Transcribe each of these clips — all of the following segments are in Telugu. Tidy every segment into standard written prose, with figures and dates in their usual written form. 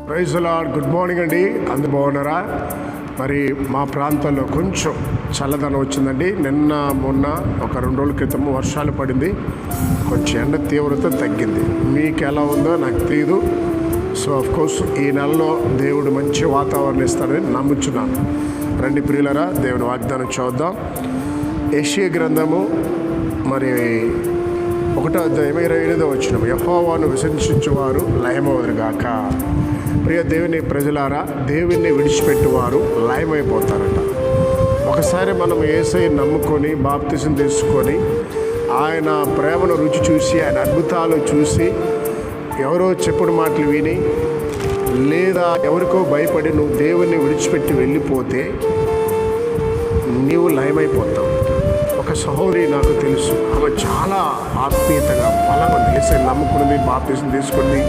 Praise the Lord. Good morning అండి. అందరూ బాగున్నారా? మరి మా ప్రాంతంలో కొంచెం చల్లదనం వచ్చిందండి. నిన్న మొన్న ఒక 2 రోజుల క్రితం వర్షాలు పడింది, కొంచెం ఎండ తీవ్రత తగ్గింది. మీకు ఎలా ఉందో నాకు తెలియదు. సో కోర్స్ ఈ నెలలో దేవుడు మంచి వాతావరణం ఇస్తాడని నమ్ముచున్నాను. రండి ప్రియులరా, దేవుని వాగ్దానం చూద్దాం. యెషయా గ్రంథము మరి 1వ అధ్యాయం 28వ వచనం. యెహోవాను విసర్జించువారు లయమవుదురుగాక. ప్రియ దేవుని ప్రజలారా, దేవుణ్ణి విడిచిపెట్టువారు లయమైపోతారట. ఒకసారి మనం యేసయ్యను నమ్ముకొని బాప్తిసం తీసుకొని ఆయన ప్రేమను రుచి చూసి ఆయన అద్భుతాలు చూసి ఎవరో చెప్పుడు మాటలు విని లేదా ఎవరికో భయపడి నువ్వు దేవుణ్ణి విడిచిపెట్టి వెళ్ళిపోతే నీవు లయమైపోతావు. ఒక సహోదరి నాకు తెలుసు, ఆమె చాలా ఆత్మీయతగా బలంగా యేసయ్యను నమ్ముకున్నది, బాప్తిసం తీసుకుంది,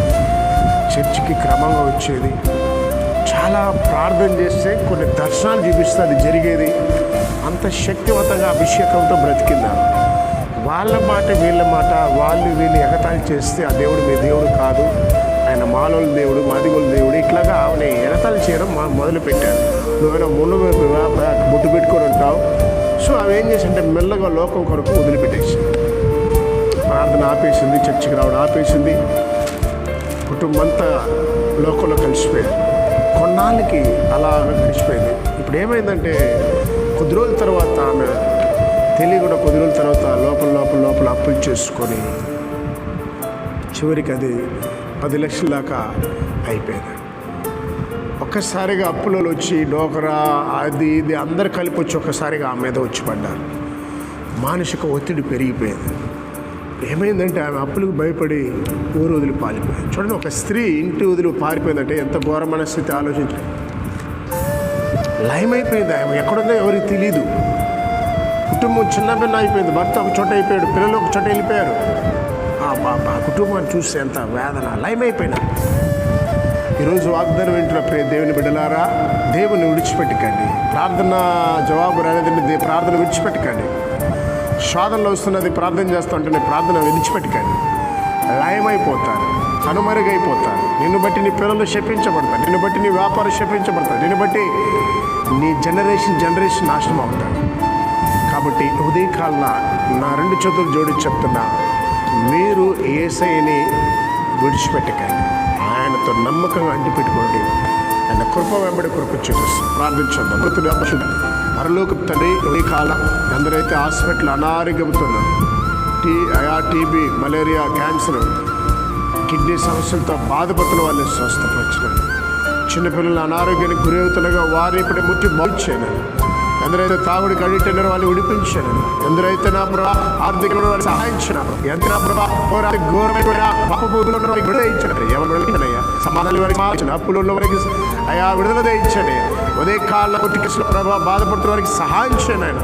చర్చికి క్రమంగా వచ్చేది, చాలా ప్రార్థన చేస్తే కొన్ని దర్శనాలు చూపిస్తే అది జరిగేది. అంత శక్తివంతంగా అభిషేకంతో బ్రతికిందా. వాళ్ళ మాట వీళ్ళ మాట, వాళ్ళు వీళ్ళు ఎగతాళి చేస్తే ఆ దేవుడు మీ దేవుడు కాదు, ఆయన మాలోల దేవుడు, మాదిగోల దేవుడు, ఇట్లాగా ఆమె ఎగతాళి చేయడం మొదలుపెట్టారు. నువ్వైనా బొట్టు పెట్టుకొని ఉంటావు. సో అవి ఏం చేసింటే మెల్లగా లోకం కొరకు వదిలిపెట్టేసి ప్రార్థన ఆపేసింది, చర్చికి రావడం ఆపేసింది, కుటుంబం అంతా లోకంలో కలిసిపోయారు. కొన్నాళ్ళకి అలాగ గడిచిపోయింది. ఇప్పుడు ఏమైందంటే కొద్ది రోజుల తర్వాత ఆమె తెలియకుండా కొద్ది రోజుల తర్వాత లోపల అప్పులు చేసుకొని చివరికి అది 10 లక్షల దాకా అయిపోయింది. ఒక్కసారిగా అప్పులలో వచ్చి డోకరా అది ఇది అందరు కలిపి వచ్చి ఒక్కసారిగా ఆమె మీద వచ్చి పడ్డారు. మానసిక ఒత్తిడి పెరిగిపోయింది. ఏమైందంటే ఆమె అప్పులకు భయపడి ఊరు వదిలి పారిపోయింది. చూడండి, ఒక స్త్రీ ఇంటి వదిలి పారిపోయిందంటే ఎంత ఘోరమైన స్థితి ఆలోచించి. లయమైపోయింది. ఆమె ఎక్కడుందో ఎవరికి తెలియదు. కుటుంబం చిన్న పిల్ల అయిపోయింది. భర్త ఒక చోట అయిపోయాడు, పిల్లలు ఒక చోట వెళ్ళిపోయారు. ఆ కుటుంబాన్ని చూస్తే ఎంత వేదన. లయమైపోయినా. ఈరోజు వాగ్దానం వింటున్న ప్రియ దేవుని బిడ్డలారా, దేవుని విడిచిపెట్టకండి. ప్రార్థన జవాబు రాలేదండి, ప్రార్థన విడిచిపెట్టకండి. శోధనలో వస్తున్నది, ప్రార్థన చేస్తూ ఉంటే ప్రార్థన విడిచిపెట్టకండి. లయమైపోతారు, కనుమరుగైపోతారు. నిన్ను బట్టి నీ పిల్లలు శపించబడతారు, నిన్ను బట్టి నీ వ్యాపారం శపించబడతారు, నిన్ను బట్టి నీ జనరేషన్ నాశనం అవుతారు. కాబట్టి ఉదయకాలన నా 2 చేతులు జోడించి చెప్తున్నా, మీరు యేసయ్యని విడిచిపెట్టకండి. ఆయనతో నమ్మకంగా అంటిపెట్టుకోండి. ఆయన కృప వెంబడి కృప చూపిస్తుంది. ప్రార్థించండి. మృతుడు మరలోకి తండ్రి, ఈ కాలం ఎందరైతే హాస్పిటల్ అనారోగ్యంతున్నారు, టీబీ, మలేరియా, క్యాన్సర్, కిడ్నీ సమస్యలతో బాధపడుతున్న వాళ్ళని స్వస్థపరచండి. చిన్నపిల్లలు అనారోగ్యానికి గురవుతుండగా వారిని ఇప్పుడు ముట్టి బాగుచేయను. ఎందరైతే తాగుడికి అడిక్ట్ అయినారో వాళ్ళు విడిపించాను. ఎందరైతే నా ప్రభా ఆర్థికంలో వారికి సహాయించినారు, ఎంత నా ప్రభా ఘోరమైన పాపబోధులు ఉన్న వారికి విడుదల ఇచ్చాడు. ఎవరు విడుదలయ్యా సమాధానం వారికి, అప్పులు ఉన్న వారికి అయా విడుదల ఇచ్చాడు. ఉదయ కాలంలో ప్రభా బాధపడుతున్న వారికి సహాయం చేయను. ఆయన